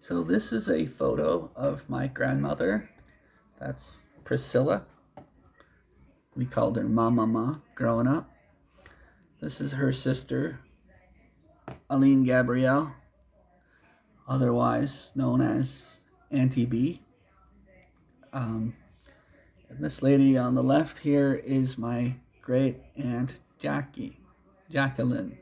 So this is a photo of my grandmother. That's Priscilla. We called her Mama growing up. This is her sister, Aline Gabrielle, otherwise known as Auntie B. And this lady on the left here is my great aunt Jacqueline.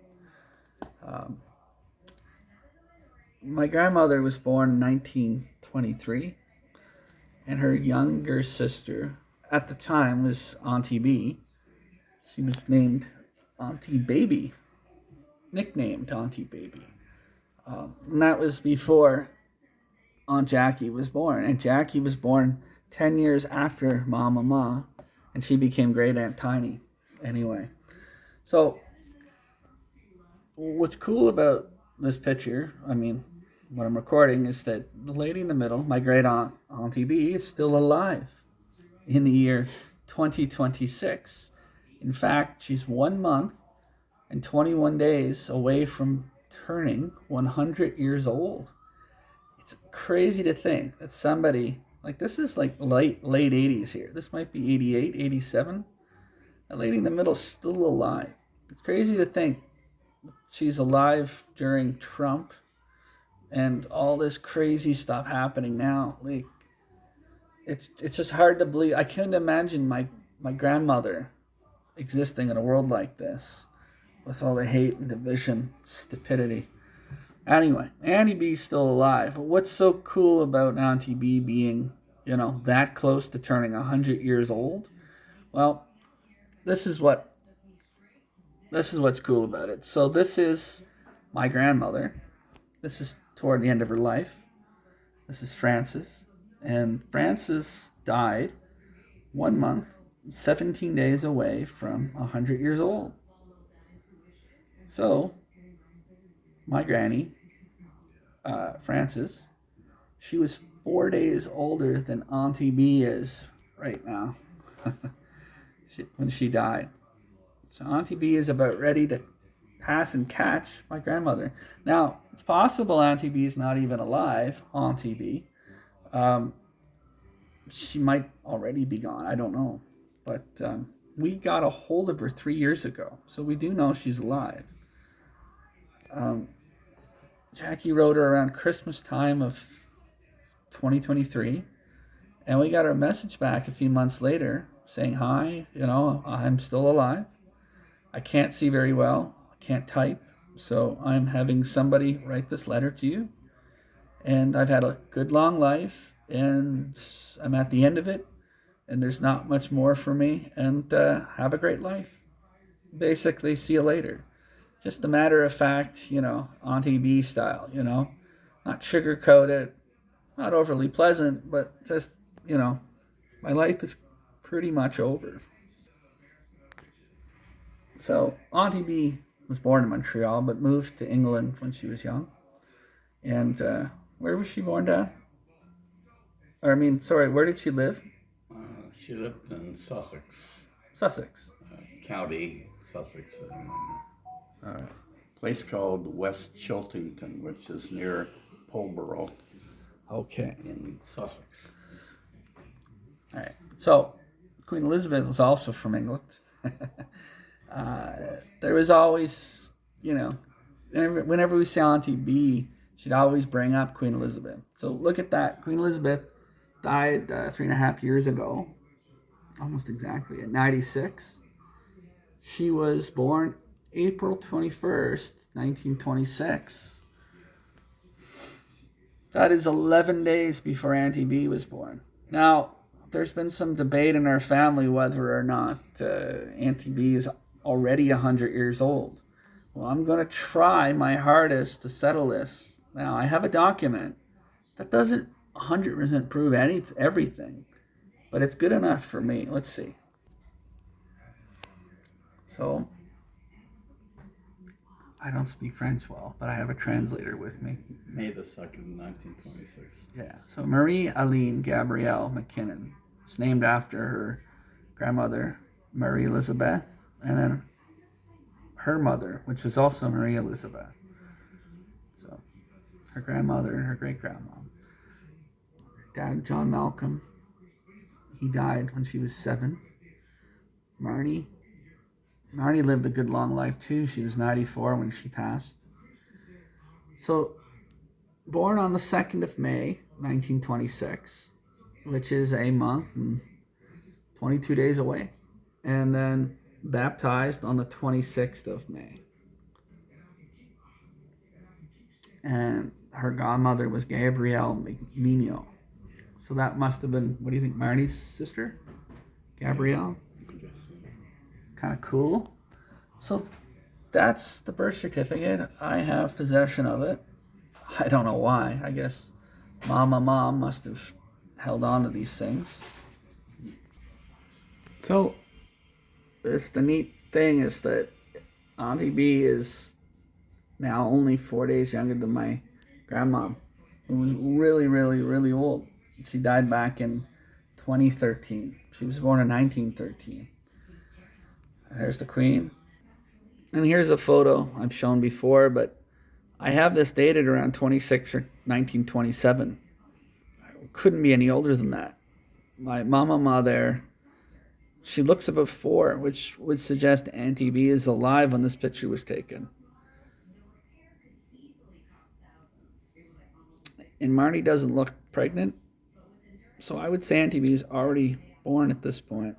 My grandmother was born in 1923, and her younger sister at the time was Auntie B. She was named Auntie Baby, nicknamed Auntie Baby. And that was before Aunt Jackie was born. And Jackie was born 10 years after Mama, and she became Great Aunt Tiny. Anyway, so what's cool about this picture, what I'm recording, is that the lady in the middle, my great aunt, Auntie B, is still alive in the year 2026. In fact, she's 1 month and 21 days away from turning 100 years old. It's crazy to think that somebody, like, this is like late 80s here. This might be 88, 87. The lady in the middle is still alive. It's crazy to think she's alive during Trump and all this crazy stuff happening now. Like, it's just hard to believe. I couldn't imagine my grandmother existing in a world like this with all the hate and division, stupidity. Anyway, Auntie B's still alive. What's so cool about Auntie B being, that close to turning 100 years old? Well, this is what's cool about it. So this is my grandmother. This is toward the end of her life. This is Frances. And Frances died 1 month, 17 days away from 100 years old. So my granny, Frances, she was 4 days older than Auntie B is right now when she died. So Auntie B is about ready to pass and catch my grandmother. Now, it's possible Auntie B is not even alive, Auntie B. She might already be gone. I don't know. But we got a hold of her 3 years ago, so we do know she's alive. Jackie wrote her around Christmas time of 2023, and we got her message back a few months later saying, "Hi, I'm still alive. I can't see very well. I can't type, so I'm having somebody write this letter to you. And I've had a good long life, and I'm at the end of it, and there's not much more for me, and have a great life. Basically, see you later." Just a matter of fact, Auntie B style, not sugar-coated, not overly pleasant, but just, my life is pretty much over. So Auntie B was born in Montreal, but moved to England when she was young. And where was she born, Dad? Where did she live? She lived in Sussex. Sussex. County, Sussex. All right. Place called West Chiltington, which is near Pulborough Okay. in Sussex. All right. So Queen Elizabeth was also from England. There was always, whenever we see Auntie B, she'd always bring up Queen Elizabeth. So look at that. Queen Elizabeth died 3.5 years ago, almost exactly, at 96. She was born April 21st, 1926. That is 11 days before Auntie B was born. Now, there's been some debate in our family whether or not Auntie B is already 100 years old. Well, I'm going to try my hardest to settle this. Now, I have a document that doesn't 100% prove everything, but it's good enough for me. Let's see. So, I don't speak French well, but I have a translator with me. May the 2nd, 1926. Yeah, so Marie-Aline Gabrielle McKinnon. It's named after her grandmother, Marie Elizabeth, and then her mother, which was also Marie Elizabeth. So her grandmother and her great-grandmom. Dad, John Malcolm, he died when she was 7. Marnie lived a good long life too. She was 94 when she passed. So, born on the 2nd of May, 1926, which is a month and 22 days away. And then baptized on the 26th of May. And her godmother was Gabrielle Mignot. So that must have been, what do you think, Marnie's sister? Gabrielle? Kind of cool. So that's the birth certificate. I have possession of it. I don't know why. I guess mom must have held on to these things. So it's the neat thing is that Auntie B is now only 4 days younger than my grandmom, who was really, really, really old. She died back in 2013. She was born in 1913. There's the Queen. And here's a photo I've shown before, but I have this dated around 26 or 1927. Couldn't be any older than that. My mama there, she looks about 4, which would suggest Auntie B is alive when this picture was taken. And Marnie doesn't look pregnant, so I would say Auntie B is already born at this point.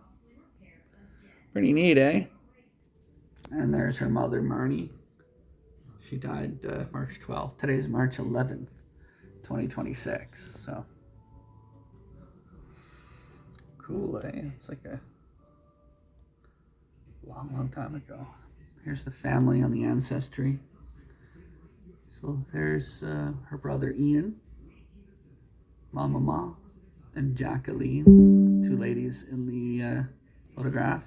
Pretty neat, eh? And there's her mother, Marnie. She died March 12th. Today's March 11th, 2026. So cool, eh? It's like a long time ago. Here's the family on the ancestry. So there's her brother Ian, Mama, and Jacqueline, 2 ladies in the photograph.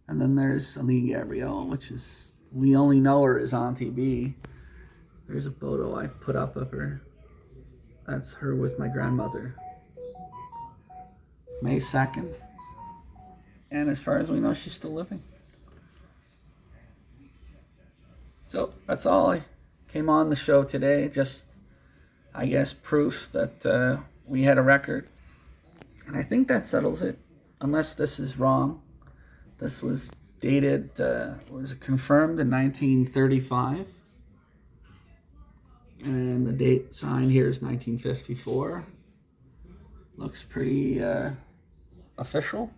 And then there's Aline Gabrielle, which is, we only know her as Auntie B. There's a photo I put up of her. That's her with my grandmother. May 2nd. And as far as we know, she's still living. So that's all I came on the show today. Just, I guess, proof that we had a record. And I think that settles it, unless this is wrong. This was dated, was it confirmed in 1935? And the date signed here is 1954. Looks pretty official.